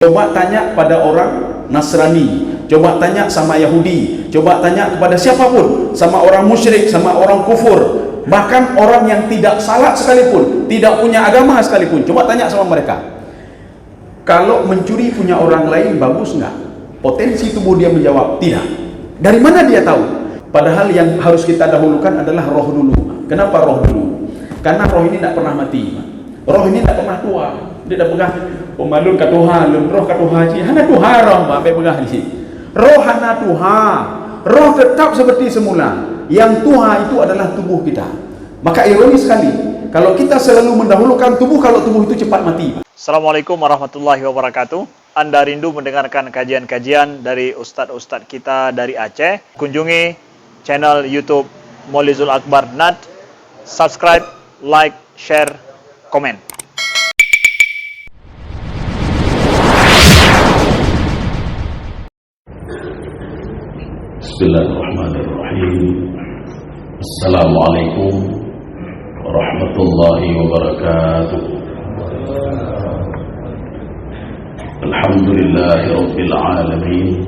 Coba tanya pada orang Nasrani, coba tanya sama Yahudi, coba tanya kepada siapapun, sama orang musyrik, sama orang kufur, bahkan orang yang tidak salat sekalipun, tidak punya agama sekalipun, coba tanya sama mereka. Kalau mencuri punya orang lain bagus nggak? Potensi tubuh dia menjawab tidak. Dari mana dia tahu? Padahal yang harus kita dahulukan adalah roh dulu. Kenapa roh dulu? Karena roh ini tidak pernah mati. Roh ini tidak pernah tua. Dia tidak pernah pemalun ke Tuhan, roh ke Tuhan. Hana Tuhan roh sampai pegah di. Roh hana Tuhan. Roh tetap seperti semula. Yang Tuhan itu adalah tubuh kita. Maka ironis sekali kalau kita selalu mendahulukan tubuh kalau tubuh itu cepat mati. Assalamualaikum warahmatullahi wabarakatuh. Anda rindu mendengarkan kajian-kajian dari ustadz-ustadz kita dari Aceh? Kunjungi channel YouTube Maulizul Akbar NAD. Subscribe, like, share, komen. Bismillahirrahmanirrahim. Assalamualaikum warahmatullahi wabarakatuh. Alhamdulillahi rabbil alamin.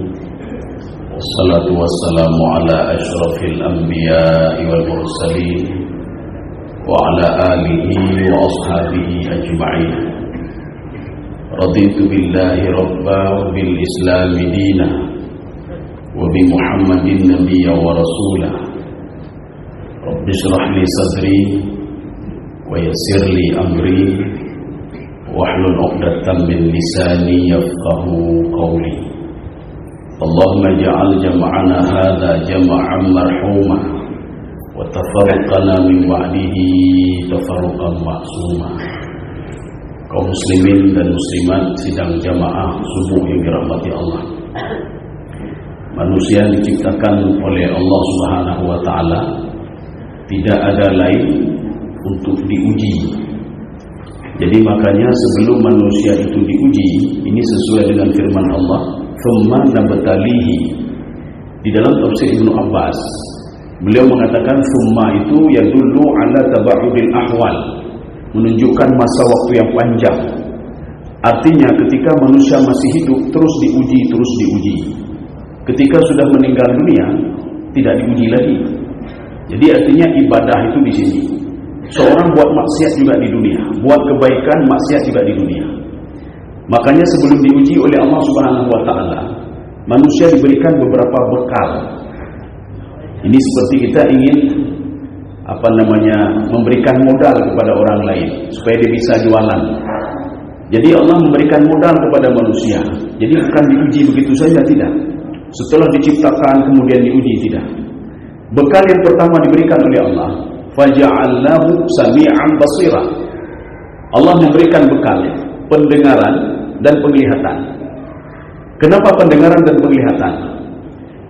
Wassalatu wassalamu ala asyrafil anbiya'i wal mursalin wa ala alihi wa ashabihi ajma'in. Raditu billahi rabba wa bil islami dinah wa bi Muhammadin nabiyya wa rasulah. Rabbi shrah li sadri wa yassir li amri wahlul 'uqdatam min lisani yafqahu qawli. Allahumma ij'al jam'ana hadza jam'an marhuma wa tafarraqana min ba'dihi tafarruqan ma'suma. Kaum muslimin dan muslimat sidang jamaah subuh yang dirahmati Allah. Manusia diciptakan oleh Allah Subhanahu wa taala tidak ada lain untuk diuji. Jadi makanya sebelum manusia itu diuji, ini sesuai dengan firman Allah, "Tsumma nabtalihi." Di dalam tafsir Ibnu Abbas, beliau mengatakan tsumma itu yadullu ala taba'udil ahwal, menunjukkan masa waktu yang panjang. Artinya ketika manusia masih hidup terus diuji. Ketika sudah meninggal dunia tidak diuji lagi. Jadi artinya ibadah itu di sini. Seorang buat maksiat juga di dunia, buat kebaikan maksiat juga di dunia. Makanya sebelum diuji oleh Allah Subhanahu wa taala, manusia diberikan beberapa bekal. Ini seperti kita ingin memberikan modal kepada orang lain supaya dia bisa jualan. Jadi Allah memberikan modal kepada manusia. Jadi bukan diuji begitu saja, tidak. Setelah diciptakan kemudian diuji, tidak. Bekal yang pertama diberikan oleh Allah, faja'alnahu sami'an basira. Allah memberikan bekal pendengaran dan penglihatan. Kenapa pendengaran dan penglihatan?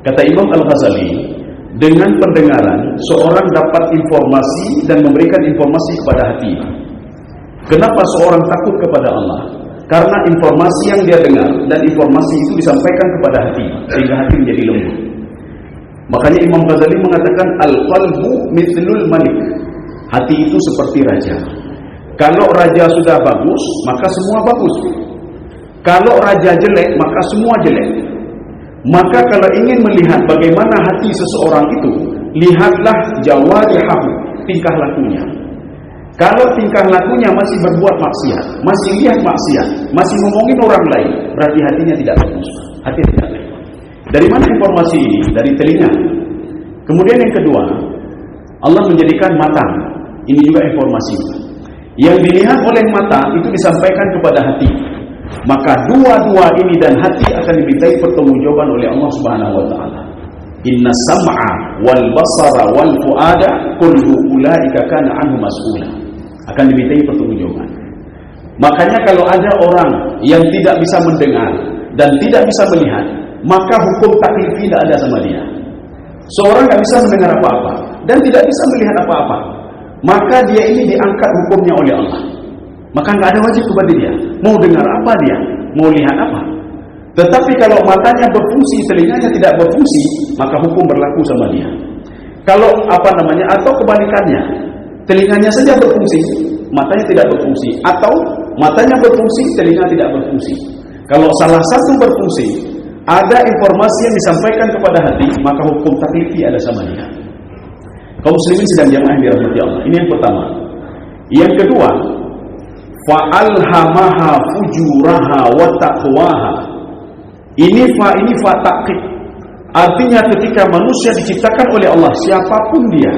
Kata Imam Al-Ghazali, dengan pendengaran seorang dapat informasi dan memberikan informasi kepada hati. Kenapa seorang takut kepada Allah? Karena informasi yang dia dengar dan informasi itu disampaikan kepada hati, sehingga hati menjadi lembut. Makanya Imam Ghazali mengatakan al-qalbu mithlul malik. Hati itu seperti raja. Kalau raja sudah bagus, maka semua bagus. Kalau raja jelek, maka semua jelek. Maka kalau ingin melihat bagaimana hati seseorang itu, lihatlah jawarihahu, tingkah lakunya. Kalau tingkah lakunya masih berbuat maksiat, masih lihat maksiat, masih ngomongin orang lain, berarti hatinya tidak bagus. Hati tidak baik. Dari mana informasi ini? Dari telinga. Kemudian yang kedua, Allah menjadikan mata. Ini juga informasi. Yang dilihat oleh mata itu disampaikan kepada hati. Maka dua-dua ini dan hati akan dimintai pertanggungjawaban oleh Allah Subhanahu wa taala. Inna sam'a wal basara wal fuada kullu ulaika kana anhu mas'ula. Akan dimintai pertanggungjawaban. Makanya kalau ada orang yang tidak bisa mendengar dan tidak bisa melihat, maka hukum taklif tidak ada sama dia. Seorang tidak bisa mendengar apa-apa dan tidak bisa melihat apa-apa, maka dia ini diangkat hukumnya oleh Allah. Maka nggak ada wajib kepada dia. Mau dengar apa dia, mau lihat apa. Tetapi kalau matanya berfungsi, telinganya tidak berfungsi, maka hukum berlaku sama dia. Kalau atau kebalikannya, telinganya saja berfungsi, matanya tidak berfungsi, atau matanya berfungsi, telinga tidak berfungsi. Kalau salah satu berfungsi, ada informasi yang disampaikan kepada hati, maka hukum taklifi ada sama dia. Kaum muslimin sedang jamaah yang dirahmati Allah. Ini yang pertama. Yang kedua, fa'alhamaha fujuraha wa taqwaha. Ini fa takkid. Artinya ketika manusia diciptakan oleh Allah, siapapun dia,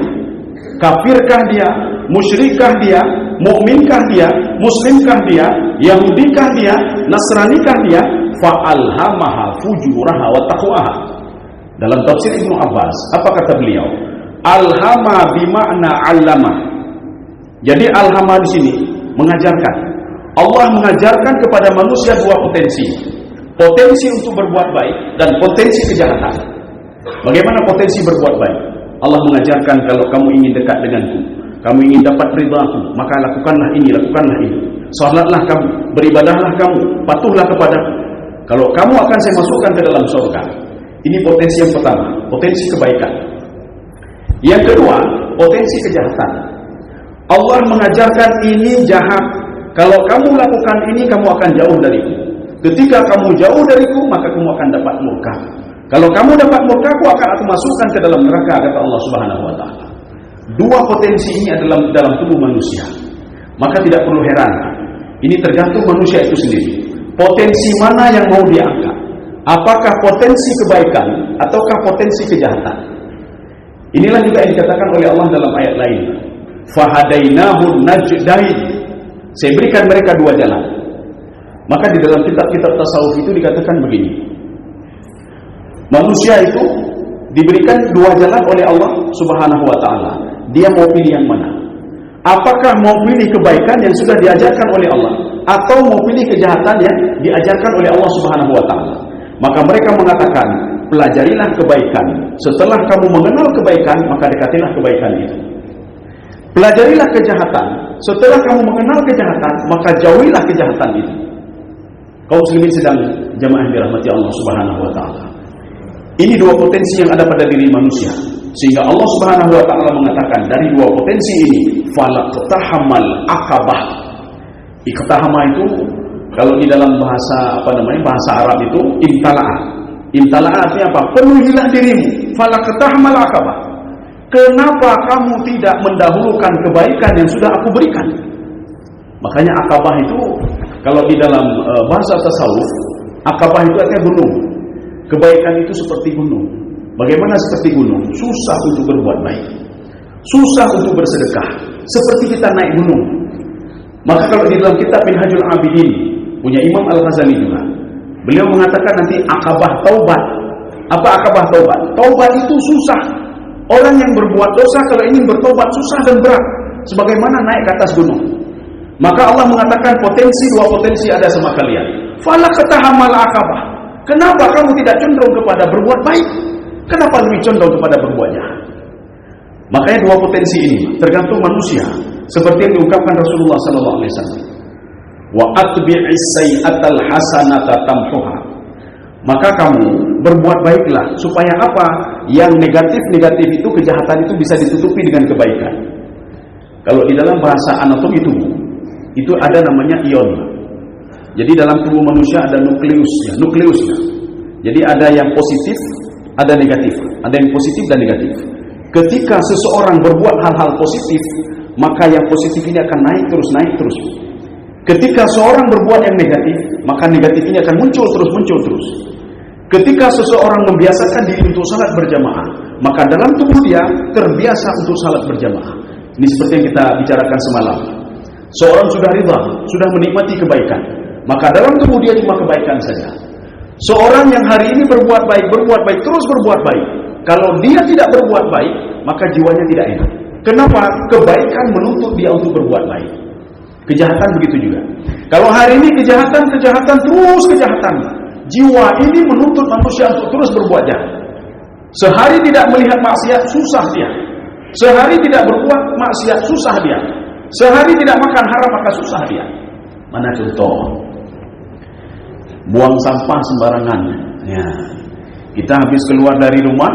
kafirkah dia, musyrikah dia, mukminkah dia, muslimkah dia, yahudikah dia, nasranikah dia, fa'alhamaha fujuraha wa taqwaha. Dalam tafsir Ibnu Abbas, apa kata beliau? Alhama bimakna allama. Jadi alhama di sini mengajarkan. Allah mengajarkan kepada manusia dua potensi. Potensi untuk berbuat baik dan potensi kejahatan. Bagaimana potensi berbuat baik? Allah mengajarkan kalau kamu ingin dekat denganku, kamu ingin dapat ridhaku, maka lakukanlah ini, lakukanlah ini. Salatlah kamu, beribadahlah kamu, patuhlah kepadaku. Kalau kamu akan saya masukkan ke dalam surga. Ini potensi yang pertama, potensi kebaikan. Yang kedua, potensi kejahatan. Allah mengajarkan ini jahat. Kalau kamu lakukan ini, kamu akan jauh dariku. Ketika kamu jauh dariku, maka kamu akan dapat murka. Kalau kamu dapat murka, aku masukkan ke dalam neraka, kata Allah Subhanahu wa taala. Dua potensi ini adalah dalam tubuh manusia. Maka tidak perlu heran. Ini tergantung manusia itu sendiri. Potensi mana yang mau diangkat? Apakah potensi kebaikan ataukah potensi kejahatan? Inilah juga yang dikatakan oleh Allah dalam ayat lain. Fahadainahu najdain. Saya berikan mereka dua jalan. Maka di dalam kitab-kitab tasawuf itu dikatakan begini. Manusia itu diberikan dua jalan oleh Allah Subhanahu wa taala. Dia mau pilih yang mana? Apakah mau pilih kebaikan yang sudah diajarkan oleh Allah atau mau pilih kejahatan yang diajarkan oleh Allah Subhanahu wa taala? Maka mereka mengatakan, pelajarilah kebaikan. Setelah kamu mengenal kebaikan, maka dekatilah kebaikan itu. Pelajarilah kejahatan. Setelah kamu mengenal kejahatan, maka jauhilah kejahatan itu. Kaum muslimin sedang jamaah dirahmati Allah Subhanahu wa taala. Ini dua potensi yang ada pada diri manusia. Sehingga Allah Subhanahu wa taala mengatakan dari dua potensi ini, falaqtahamal aqabah. Iqtahama itu kalau di dalam bahasa bahasa Arab itu imtala'a. Imtala'a artinya apa? Penuhilah dirimu. Falaqtahamal aqabah. Kenapa kamu tidak mendahulukan kebaikan yang sudah aku berikan? Makanya akabah itu kalau di dalam bahasa tasawuf, akabah itu artinya gunung. Kebaikan itu seperti gunung. Bagaimana seperti gunung? Susah untuk berbuat baik, susah untuk bersedekah, seperti kita naik gunung. Maka kalau di dalam kitab Minhajul Abidin punya Imam Al-Ghazali juga, beliau mengatakan nanti akabah taubat. Apa akabah taubat? Taubat itu susah. Orang yang berbuat dosa kalau ingin bertobat susah dan berat, sebagaimana naik ke atas gunung. Maka Allah mengatakan dua potensi ada sama kalian. Falaqtahamal aqabah. Kenapa kamu tidak cenderung kepada berbuat baik? Kenapa lebih condong kepada berbuat jahat? Makanya dua potensi ini tergantung manusia, seperti yang diungkapkan Rasulullah sallallahu alaihi wasallam. Wa atbi'is sayyi'atal hasanata tamhuha. Maka kamu berbuat baiklah supaya apa? Yang negatif-negatif itu, kejahatan itu bisa ditutupi dengan kebaikan. Kalau di dalam bahasa anatomi tubuh itu ada namanya ion. Jadi dalam tubuh manusia ada nukleusnya. Jadi ada yang positif, ada negatif, ada yang positif dan negatif. Ketika seseorang berbuat hal-hal positif, maka yang positif ini akan naik terus. Ketika seorang berbuat yang negatif, maka negatif ini akan muncul terus. Ketika seseorang membiasakan diri untuk salat berjamaah, maka dalam tubuh dia terbiasa untuk salat berjamaah. Ini seperti yang kita bicarakan semalam. Seorang sudah ridha, sudah menikmati kebaikan, maka dalam tubuh dia cuma kebaikan saja. Seorang yang hari ini berbuat baik, terus berbuat baik. Kalau dia tidak berbuat baik, maka jiwanya tidak enak. Kenapa? Kebaikan menuntut dia untuk berbuat baik. Kejahatan begitu juga. Kalau hari ini kejahatan, terus kejahatan. Jiwa ini menuntut manusia untuk terus berbuat jahat. Sehari tidak melihat maksiat, susah dia. Sehari tidak berbuat maksiat, susah dia. Sehari tidak makan haram, maka susah dia. Mana contoh? Buang sampah sembarangan. Ya. Kita habis keluar dari rumah,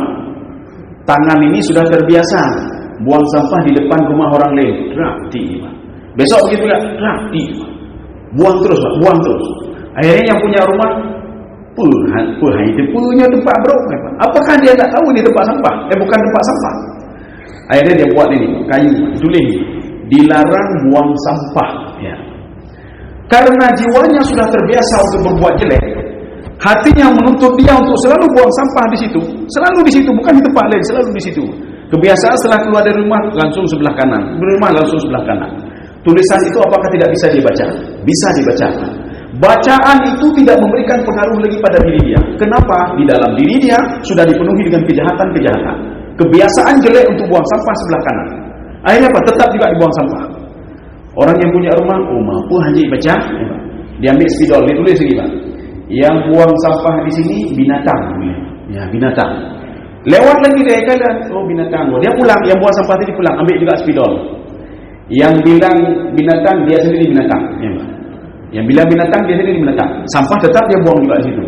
tangan ini sudah terbiasa buang sampah di depan rumah orang lain. Besok begitu ya, buang terus. Akhirnya yang punya rumah, itu punya tempat bro. Apakah dia tak tahu ini tempat sampah? Bukan tempat sampah. Akhirnya dia buat ini, kayu, tulis, dilarang buang sampah. Ya. Karena jiwanya sudah terbiasa untuk berbuat jelek, hatinya menuntut dia untuk selalu buang sampah di situ, bukan di tempat lain, selalu di situ. Kebiasaan setelah keluar dari rumah langsung sebelah kanan, dari rumah langsung sebelah kanan. Tulisan itu apakah tidak bisa dibaca? Bisa dibaca. Bacaan itu tidak memberikan pengaruh lagi pada diri dia. Kenapa? Di dalam diri dia sudah dipenuhi dengan kejahatan-kejahatan. Kebiasaan jelek untuk buang sampah sebelah kanan. Akhirnya apa? Tetap juga dibuang sampah. Orang yang punya rumah, mampu haji baca, dia ambil spidol, dia tulis lagi, Pak. Yang buang sampah di sini binatang, ya binatang. Lewat lagi dia kata, binatang. Dia pulang, yang buang sampah tadi pulang, ambil juga spidol. Yang bilang binatang, dia sendiri binatang. Ya, yang bilang binatang, dia sendiri binatang. Sampah tetap dia buang juga di situ.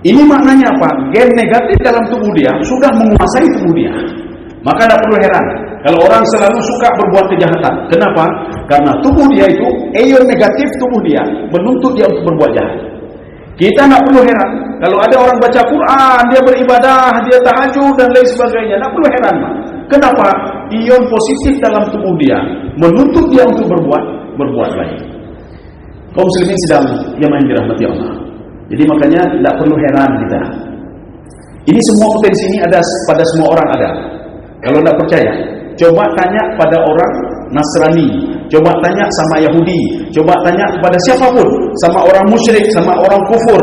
Ini maknanya apa? Gen negatif dalam tubuh dia sudah menguasai tubuh dia. Maka tidak perlu heran kalau orang selalu suka berbuat kejahatan. Kenapa? Karena tubuh dia itu, ion negatif tubuh dia menuntut dia untuk berbuat jahat. Kita tidak perlu heran kalau ada orang baca Quran, dia beribadah, dia tahajud dan lain sebagainya. Tidak perlu heran. Kenapa? Ion positif dalam tubuh dia menuntut dia untuk berbuat baik. Kaum muslimin sedang yang dirahmati Allah. Jadi makanya tidak perlu heran kita. Ini semua potensi ini ada pada semua orang ada. Kalau tidak percaya, coba tanya pada orang Nasrani, coba tanya sama Yahudi, coba tanya kepada siapapun, sama orang musyrik, sama orang kufur,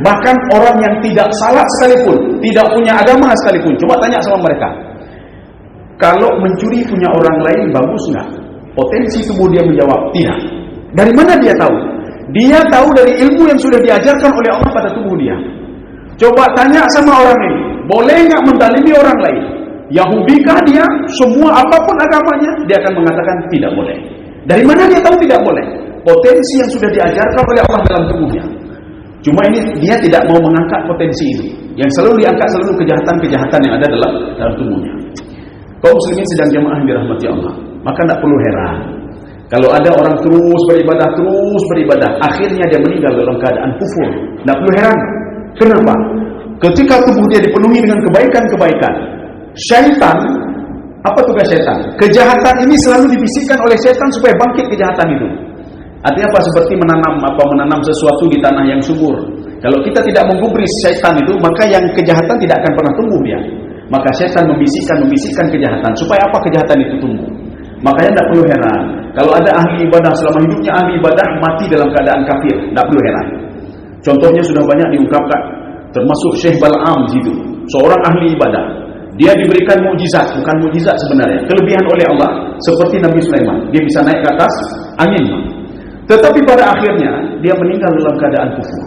bahkan orang yang tidak salat sekalipun, tidak punya agama sekalipun, coba tanya sama mereka. Kalau mencuri punya orang lain bagus nggak? Potensi tubuh dia menjawab tidak. Dari mana dia tahu? Dia tahu dari ilmu yang sudah diajarkan oleh Allah pada tubuh dia. Coba tanya sama orang ini, boleh nggak mendalimi orang lain? Yahudikah dia? Semua apapun agamanya, dia akan mengatakan tidak boleh. Dari mana dia tahu tidak boleh? Potensi yang sudah diajarkan oleh Allah dalam tubuhnya. Cuma ini dia tidak mau mengangkat potensi ini. Yang selalu diangkat selalu kejahatan-kejahatan yang ada dalam tubuhnya. Kaum muslimin sedang jamaah dirahmati Allah, maka tidak perlu heran kalau ada orang terus beribadah, akhirnya dia meninggal dalam keadaan kufur. Tidak perlu heran. Kenapa? Ketika tubuh dia dipenuhi dengan kebaikan-kebaikan, syaitan, apa tugas syaitan? Kejahatan ini selalu dibisikkan oleh syaitan supaya bangkit kejahatan itu. Artinya apa? Seperti menanam sesuatu di tanah yang subur. Kalau kita tidak menggubris syaitan itu, maka yang kejahatan tidak akan pernah tumbuh dia. Maka syaitan membisikkan kejahatan supaya apa? Kejahatan itu tumbuh. Makanya tidak perlu heran kalau ada ahli ibadah selama hidupnya ahli ibadah mati dalam keadaan kafir. Tidak perlu heran. Contohnya sudah banyak diungkapkan, termasuk Syekh Bal'am itu, seorang ahli ibadah. Dia diberikan mukjizat, bukan mukjizat sebenarnya, kelebihan oleh Allah seperti Nabi Sulaiman. Dia bisa naik ke atas angin. Tetapi pada akhirnya dia meninggal dalam keadaan kufur.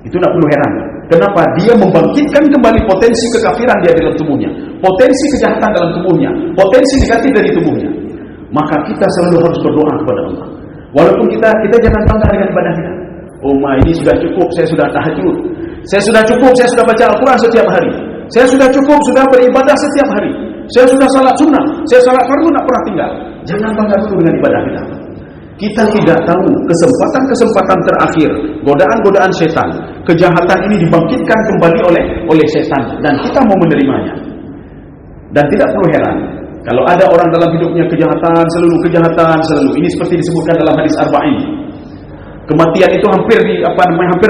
Itu tidak perlu heran. Kenapa? Dia membangkitkan kembali potensi kekafiran dia dalam tubuhnya, potensi kejahatan dalam tubuhnya, potensi negatif dari tubuhnya. Maka kita selalu harus berdoa kepada Allah. Walaupun kita jangan bangga dengan ibadah kita. Ini sudah cukup, saya sudah tahajud. Saya sudah cukup, saya sudah baca Al-Quran setiap hari. Saya sudah cukup, sudah beribadah setiap hari. Saya sudah salat sunnah, saya salat fardu tidak pernah tinggal. Jangan bangga dulu dengan ibadah kita. Kita tidak tahu kesempatan-kesempatan terakhir, godaan-godaan setan, kejahatan ini dibangkitkan kembali oleh setan dan kita mau menerimanya. Dan tidak perlu heran kalau ada orang dalam hidupnya kejahatan selalu. Ini seperti disebutkan dalam hadis Arba'in. Kematian itu hampir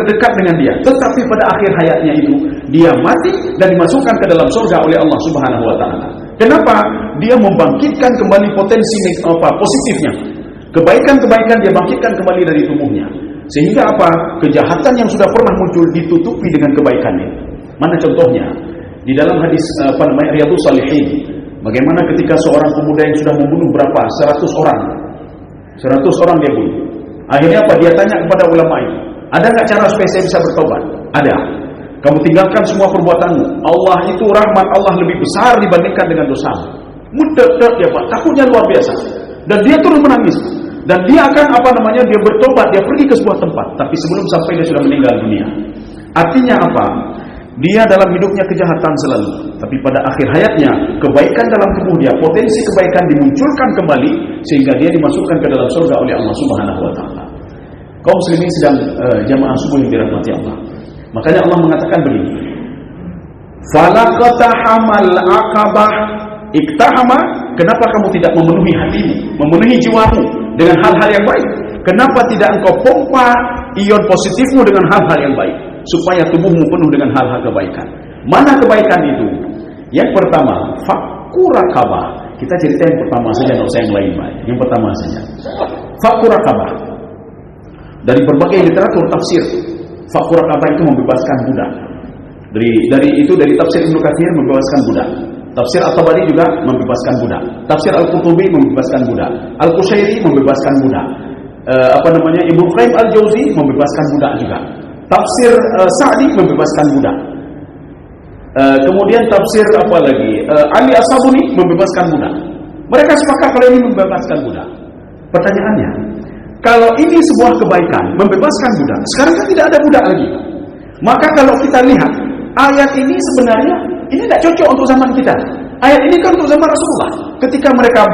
dekat dengan dia. Tetapi pada akhir hayatnya itu dia mati dan dimasukkan ke dalam surga oleh Allah Subhanahu wa taala. Kenapa? Dia membangkitkan kembali potensi positifnya. Kebaikan-kebaikan dia bangkitkan kembali dari tubuhnya. Sehingga apa? Kejahatan yang sudah pernah muncul ditutupi dengan kebaikannya. Mana contohnya? Di dalam hadis Riyadhus Shalihin, bagaimana ketika seorang pemuda yang sudah membunuh berapa? 100 orang. 100 orang dia bunuh. Akhirnya apa? Dia tanya kepada ulama itu, ada nggak cara supaya saya bisa bertobat? Ada. Kamu tinggalkan semua perbuatanmu. Allah itu rahmat Allah lebih besar dibandingkan dengan dosa. Mudah dia Pak, takutnya luar biasa. Dan dia terus menangis. Dan dia akan dia bertobat, dia pergi ke sebuah tempat. Tapi sebelum sampai dia sudah meninggal dunia. Artinya apa? Dia dalam hidupnya kejahatan selalu. Tapi pada akhir hayatnya, kebaikan dalam tubuh dia, potensi kebaikan dimunculkan kembali, sehingga dia dimasukkan ke dalam surga oleh Allah Subhanahu wa ta'ala. Kaum muslimin sedang jamaah subuh yang dirahmati Allah. Makanya Allah mengatakan begini. Falaqatahamal aqabah iktahama, kenapa kamu tidak memenuhi hatimu, memenuhi jiwamu dengan hal-hal yang baik? Kenapa tidak engkau pompa ion positifmu dengan hal-hal yang baik supaya tubuhmu penuh dengan hal-hal kebaikan? Mana kebaikan itu? Yang pertama, fakku rakabah. Kita cerita yang pertama saja, tidak usah yang lain, Pak. Yang pertama saja. Fakku rakabah. Dari berbagai literatur tafsir, fakku rakabah itu membebaskan budak. Dari tafsir Ibnu Katsir membebaskan budak. Tafsir At-Tabari juga membebaskan budak. Tafsir Al-Qurtubi membebaskan budak. Al-Qushairi membebaskan budak. Ibnu Qayyim Al-Jauzi membebaskan budak juga. Tafsir Sa'di membebaskan budak. Kemudian tafsir Ali As-Sabuni membebaskan budak. Mereka sepakat kalau ini membebaskan budak. Pertanyaannya, kalau ini sebuah kebaikan membebaskan budak, sekarang kan tidak ada budak lagi. Maka kalau kita lihat ayat ini sebenarnya ini tidak cocok untuk zaman kita. Ayat ini kan untuk zaman Rasulullah. Ketika mereka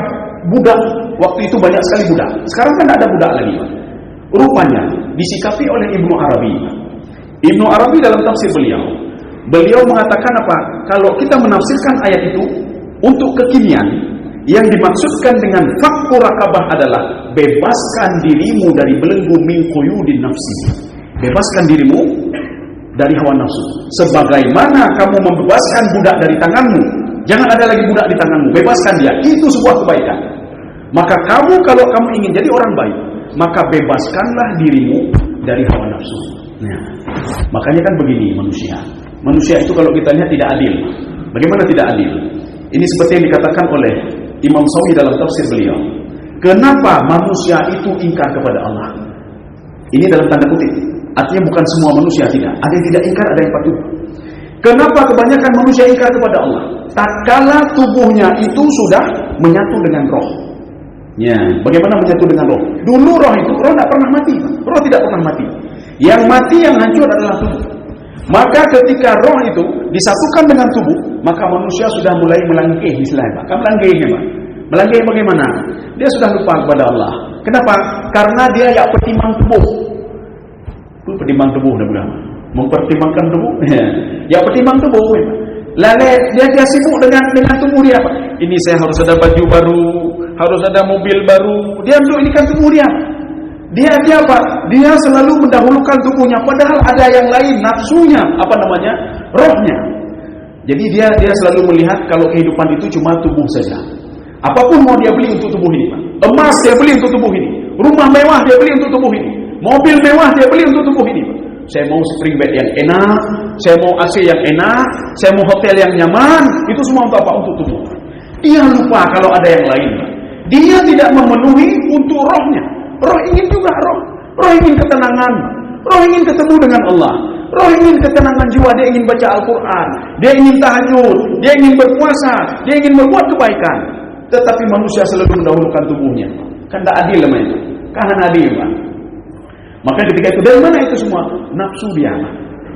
budak, waktu itu banyak sekali budak. Sekarang kan tidak ada budak lagi. Rupanya disikapi oleh Ibnu Arabi. Ibnu Arabi dalam tafsir beliau mengatakan apa? Kalau kita menafsirkan ayat itu untuk kekinian, yang dimaksudkan dengan fakku rakabah adalah bebaskan dirimu dari belenggu min quyudin nafsi. Bebaskan dirimu dari hawa nafsu. Sebagaimana kamu membebaskan budak dari tanganmu, jangan ada lagi budak di tanganmu, bebaskan dia. Itu sebuah kebaikan. Maka kalau kamu ingin jadi orang baik, maka bebaskanlah dirimu dari hawa nafsu. Nah, makanya kan begini manusia. Manusia itu kalau kita lihat tidak adil. Bagaimana tidak adil? Ini seperti yang dikatakan oleh Imam Sawi dalam tafsir beliau. Kenapa manusia itu ingkar kepada Allah? Ini dalam tanda kutip. Artinya bukan semua manusia tidak. Ada yang tidak ingkar, ada yang patuh. Kenapa kebanyakan manusia ingkar kepada Allah? Tatkala tubuhnya itu sudah menyatu dengan roh. Ya, bagaimana menyatu dengan roh? Dulu roh tidak pernah mati. Roh tidak pernah mati. Yang mati, yang hancur adalah tubuh. Maka ketika roh itu disatukan dengan tubuh, maka manusia sudah mulai melangkih istilahnya. Melangkih bagaimana? Dia sudah lupa kepada Allah. Kenapa? Karena dia ya pertimbang tubuh. Itu pertimbang tubuh mempertimbangkan tubuh. Ya pertimbang tubuh. Lalu dia sibuk dengan tubuh dia. Ini saya harus ada baju baru, harus ada mobil baru. Dia untuk ini kan tubuh dia. Dia apa? Dia selalu mendahulukan tubuhnya, padahal ada yang lain, nafsunya, rohnya. Jadi dia selalu melihat kalau kehidupan itu cuma tubuh saja. Apapun mau dia beli untuk tubuh ini, Pak. Emas dia beli untuk tubuh ini, rumah mewah dia beli untuk tubuh ini, mobil mewah dia beli untuk tubuh ini, Pak. Saya mau spring bed yang enak, saya mau AC yang enak, saya mau hotel yang nyaman. Itu semua untuk apa? Untuk tubuh. Dia lupa kalau ada yang lain, Pak. Dia tidak memenuhi untuk rohnya. Roh ingin juga roh ingin ketenangan, roh ingin ketemu dengan Allah, roh ingin ketenangan jiwa, dia ingin baca Al-Quran, dia ingin tahajud, dia ingin berpuasa, dia ingin berbuat kebaikan. Tetapi manusia selalu mendahulukan tubuhnya. Kan tak adil namanya itu. Kan adil, Pak. Maka ketika itu, dari mana itu semua? Nafsu dia, Pak.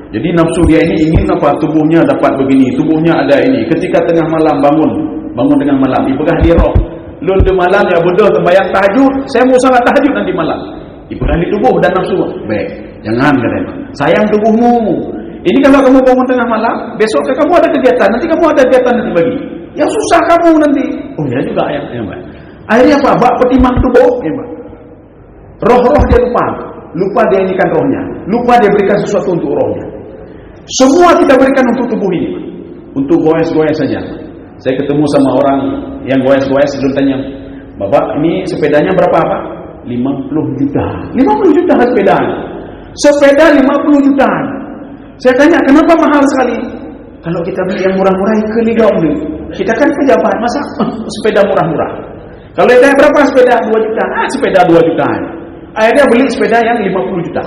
Jadi nafsu dia ini ingin apa? Tubuhnya dapat begini, tubuhnya ada ini. Ketika tengah malam bangun tengah malam, dipegah di roh. Lun di malam ya bodoh sembahyang tahajud. Saya mau salat tahajud nanti malam. Dipegah di tubuh dan nafsu. Baik, jangan katanya. Sayang tubuhmu. Ini kalau kamu bangun tengah malam, besok kamu ada kegiatan, nanti kamu ada kegiatan nanti bagi. Yang susah kamu nanti. Oh ya juga ayatnya, Pak. Akhirnya apa? Bak pertimbang tubuh, ya, Pak. Roh-roh dia lupa dia inikan rohnya, lupa dia berikan sesuatu untuk rohnya. Semua kita berikan untuk tubuh ini, Pak. Untuk goes-goes saja. Saya ketemu sama orang yang goes-goes, belum tanya, Bapak ini sepedanya berapa, Pak? 50 juta. 50 juta sepeda. Sepeda 50 juta. Saya tanya, kenapa mahal sekali? Kalau kita beli yang murah-murah, kelidong dulu. Kita kan pejabat, masa sepeda murah-murah? Kalau dia berapa sepeda? 2 juta. Sepeda 2 juta. Akhirnya beli sepeda yang 50 juta.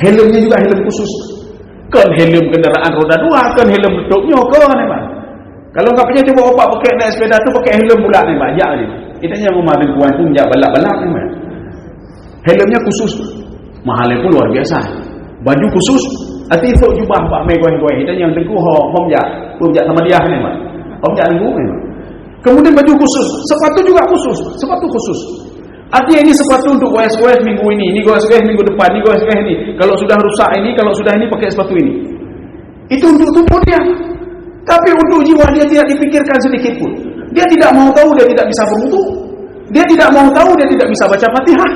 Helmnya juga helm khusus. Kan helm kendaraan roda 2, kan helm letupnya, kan, Pak. Kalau nggak punya coba opak pakai naik sepeda tu pakai helm pula ni, Pak. Jak ni. Kita yang memakai kuan pun jak balak-balak ni, Pak. Helmnya khusus. Mahalnya pun luar biasa. Baju khusus. Hati esok jubah Pak mai goeng-goeng. Kita yang tengku hom jak sama dia ni, Pak. Hom jak tengku ni, Pak. Kemudian baju khusus, sepatu juga khusus, sepatu khusus. Artinya ini sepatu untuk goes-goes minggu ini goes-goes minggu depan, ini goes-goes ini. Kalau sudah rusak ini, kalau sudah ini pakai sepatu ini. Itu untuk tubuh dia. Tapi untuk jiwa dia tidak dipikirkan sedikit pun. Dia tidak mau tahu dia tidak bisa berwudu. Dia tidak mau tahu dia tidak bisa baca Fatihah.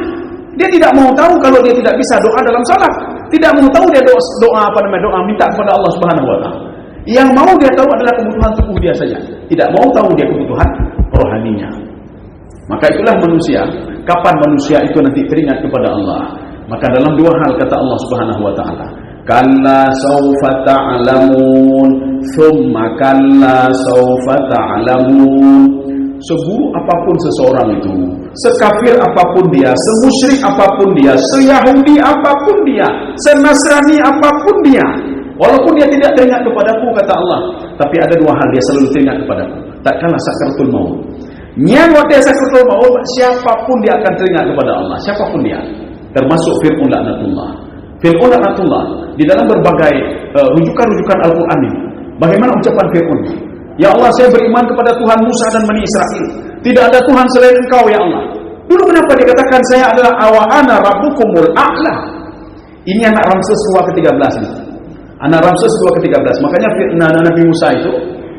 Dia tidak mau tahu kalau dia tidak bisa doa dalam salat. Tidak mau tahu dia doa minta kepada Allah Subhanahu wa taala. Yang mau dia tahu adalah kebutuhan tubuh dia saja. Tidak mau tahu dia kebutuhan rohaninya. Maka itulah manusia. Kapan manusia itu nanti teringat kepada Allah? Maka dalam dua hal kata Allah Subhanahu wa taala, kalla saufa ta'lamun, thumma kalla saufa ta'lamun. Seburuk apapun seseorang itu, sekafir apapun dia, semusyrik apapun dia, seyahudi apapun dia, senasrani apapun dia, walaupun dia tidak teringat kepadaku kata Allah, tapi ada dua hal dia selalu teringat kepadaku. Tatkala sakaratul maut, nyang waktu sakaratul maut, siapapun dia akan teringat kepada Allah, siapapun dia, termasuk Fir'aun laknatullah. Fir'aun laknatullah di dalam berbagai rujukan-rujukan Al-Quran ini. Bagaimana ucapan Fir'aun? Ya Allah, saya beriman kepada Tuhan Musa dan Bani Israel. Tidak ada Tuhan selain Engkau ya Allah. Dulu kenapa dikatakan saya adalah awana rabbukumul a'la? Ini anak Ramses II ke-13 ini. Anak Ramses II ke-13. Makanya Nabi Musa itu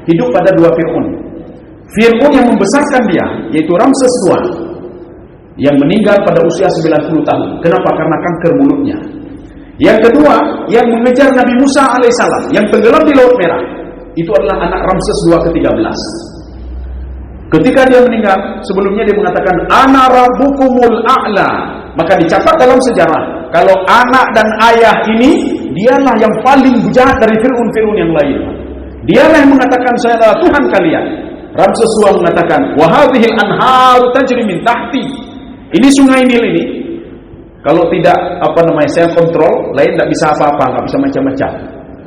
hidup pada dua Fir'aun. Fir'aun yang membesarkan dia, yaitu Ramses II, yang meninggal pada usia 90 tahun. Kenapa? Karena kanker mulutnya. Yang kedua, yang mengejar Nabi Musa alaihissalam, yang tenggelam di Laut Merah, itu adalah anak Ramses II ke-13. Ketika dia meninggal, sebelumnya dia mengatakan ana rabbukumul a'la. Maka dicatat dalam sejarah, kalau anak dan ayah ini, dialah yang paling jahat dari Fir'aun yang lain. Dialah yang mengatakan saya adalah Tuhan kalian. Ramses II mengatakan wa hadhil anharu tajri min tahti. Ini sungai Nil ini, kalau tidak saya kontrol, lain tidak bisa apa-apa, nggak bisa macam-macam.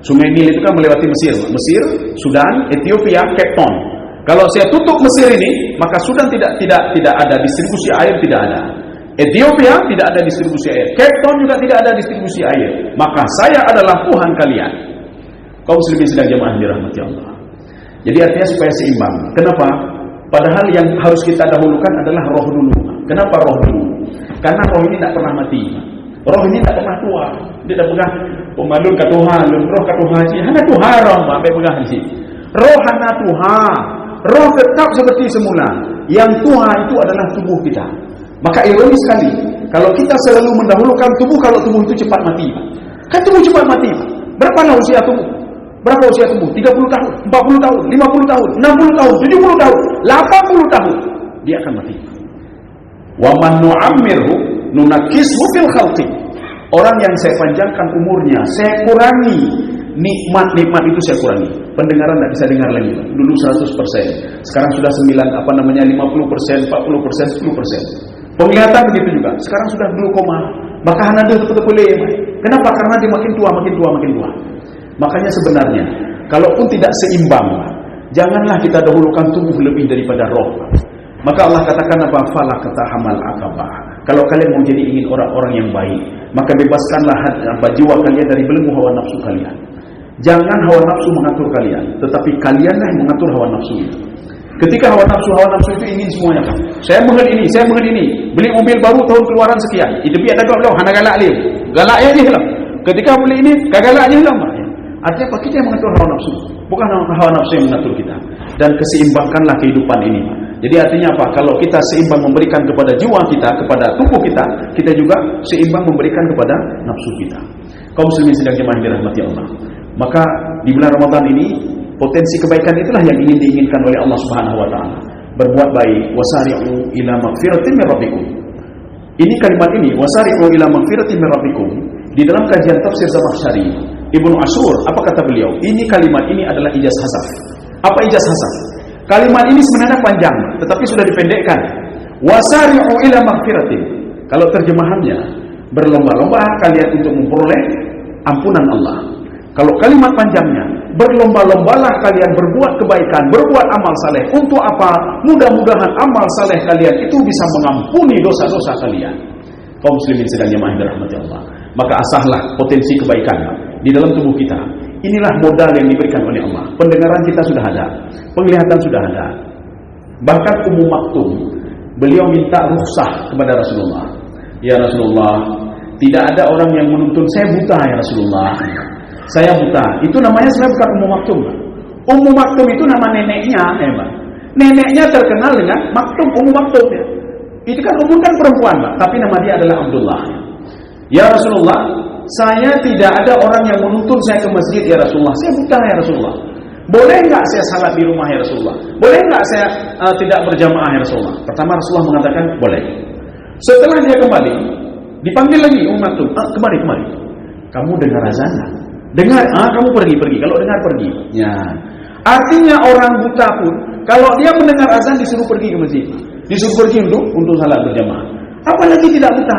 Sungai Nil itu kan melewati Mesir, Sudan, Ethiopia, Cape Town. Kalau saya tutup Mesir ini, maka Sudan tidak ada distribusi air, tidak ada. Ethiopia tidak ada distribusi air. Cape Town juga tidak ada distribusi air. Maka saya adalah Tuhan kalian. Kaum muslimin sedang jemaah dirahmati Allah. Jadi artinya supaya seimbang. Kenapa? Padahal yang harus kita dahulukan adalah roh dulu. Kenapa roh dulu? Karena roh ini tidak pernah mati. Roh ini tidak pernah tua. Dia tidak pegang pemalun ke Tuhan, roh ke Tuhan haji. Hana Tuhan roh, sampai pegang haji. Roh hana Tuhan. Roh tetap seperti semula. Yang Tuhan itu adalah tubuh kita. Maka ironis sekali, kalau kita selalu mendahulukan tubuh, kalau tubuh itu cepat mati. Kan tubuh cepat mati. Berapa usia tubuh? Berapa usia tubuh? 30 tahun, 40 tahun, 50 tahun, 60 tahun, 70 tahun, 80 tahun. Dia akan mati. Wa man nu'ammirhu nunakishu fil khalqi. Orang yang saya panjangkan umurnya, saya kurangi nikmat itu, saya kurangi. Pendengaran tidak bisa dengar lagi. Dulu 100%, sekarang sudah 50%, 40%, 10%. Penglihatan begitu juga. Sekarang sudah 2, maka hana dia boleh. Kenapa? Karena dia makin tua. Makanya sebenarnya, kalaupun tidak seimbang, janganlah kita dahulukan tubuh lebih daripada roh. Maka Allah katakan apa? Fala katahamal akabah. Kalau kalian mau jadi ingin orang-orang yang baik, maka bebaskanlah jiwa kalian dari belenggu hawa nafsu kalian. Jangan hawa nafsu mengatur kalian, tetapi kalianlah yang mengatur hawa nafsu itu. Ketika hawa nafsu itu ingin semuanya kan. Saya mengen ini, beli mobil baru tahun keluaran sekian. Itu biar ada kau hana galak dia. Galaknya dia hilang. Ketika beli ini, gagalaknya hilang. Artinya apa? Kita yang mengatur hawa nafsu, bukan hawa nafsu yang mengatur kita. Dan keseimbangkanlah kehidupan ini. Jadi artinya apa? Kalau kita seimbang memberikan kepada jiwa kita, kepada tubuh kita, kita juga seimbang memberikan kepada nafsu kita. Kaum muslimin sedang jemaah dirahmati Allah. Maka di bulan Ramadan ini, potensi kebaikan itulah yang ingin diinginkan oleh Allah Subhanahu wa taala. Berbuat baik, wasari'u ila magfiratin min rabbikum. Ini kalimat ini, wasari'u ila magfiratin min rabbikum, di dalam kajian tafsir Zamakhsyari, Ibnu Ashur, apa kata beliau? Ini kalimat ini adalah ijaz hasaf. Apa ijaz hasaf? Kalimat ini sebenarnya panjang, tetapi sudah dipendekkan. Wasari'u ila magfiratin. Kalau terjemahannya, berlomba-lomba kalian untuk memperoleh ampunan Allah. Kalau kalimat panjangnya, berlomba-lombalah kalian berbuat kebaikan, berbuat amal saleh. Untuk apa? Mudah-mudahan amal saleh kalian itu bisa mengampuni dosa-dosa kalian. Kaum muslimin sedang jemaah dirahmati Allah. Maka asahlah potensi kebaikan di dalam tubuh kita. Inilah modal yang diberikan oleh Allah. Pendengaran kita sudah ada, penglihatan sudah ada. Bahkan Ummu Maktum Beliau minta rukhsah kepada Rasulullah. Ya Rasulullah, tidak ada orang yang menuntun saya buta ya Rasulullah. Saya buta. Itu namanya saya bukan Ummu Maktum. Ummu Maktum itu nama neneknya, Mbak. Neneknya terkenal dengan Maktum, Ummu Maktum ya. Itu kan umum kan perempuan, Mbak, tapi nama dia adalah Abdullah. Ya Rasulullah, saya tidak ada orang yang menuntun saya ke masjid ya Rasulullah. Saya buta ya Rasulullah. Boleh enggak saya salat di rumah ya Rasulullah? Boleh enggak saya tidak berjamaah ya Rasulullah? Pertama Rasulullah mengatakan boleh. Setelah dia kembali, dipanggil lagi Ummu Maktum, kemari. Kamu dengar azan? Dengar, kamu pergi. Kalau dengar pergi. Ya. Artinya orang buta pun kalau dia mendengar azan disuruh pergi ke masjid. Disuruh pergi untuk salat berjamaah. Apalagi tidak buta.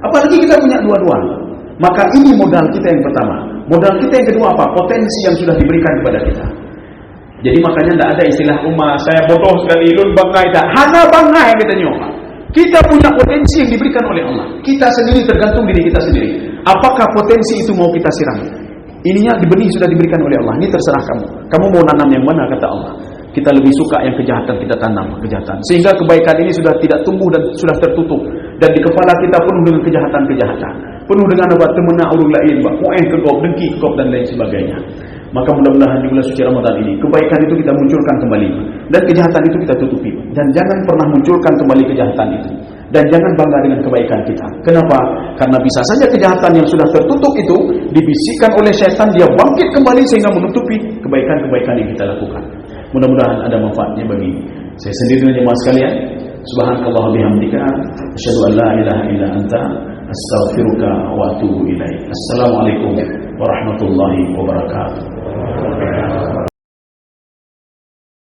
Apalagi kita punya dua-dua. Maka ini modal kita yang pertama. Modal kita yang kedua apa? Potensi yang sudah diberikan kepada kita. Jadi makanya tidak ada istilah saya bodoh sekali, lun bangkai tak. Hana bangkai kita nyoba. Kita punya potensi yang diberikan oleh Allah. Kita sendiri tergantung diri kita sendiri. Apakah potensi itu mau kita siram? Ininya benih sudah diberikan oleh Allah. Ini terserah kamu. Kamu mau nanam yang mana kata Allah. Kita lebih suka yang kejahatan, kita tanam kejahatan. Sehingga kebaikan ini sudah tidak tumbuh dan sudah tertutup. Dan di kepala kita penuh dengan kejahatan-kejahatan. Penuh dengan apa? Temena orang lain, kegop, dengki, kegop dan lain sebagainya. Maka mudah-mudahan di bulan suci Ramadan ini, kebaikan itu kita munculkan kembali. Dan kejahatan itu kita tutupi. Dan jangan pernah munculkan kembali kejahatan itu. Dan jangan bangga dengan kebaikan kita. Kenapa? Karena bisa saja kejahatan yang sudah tertutup itu dibisikkan oleh syaitan, dia bangkit kembali sehingga menutupi kebaikan-kebaikan yang kita lakukan. Mudah-mudahan ada manfaatnya bagi saya sendiri dan jemaah sekalian. Subhanakallah bihamdika, asyhadu an la ilaha illa anta, astaghfiruka wa atubu ilaik. Assalamualaikum warahmatullahi wabarakatuh.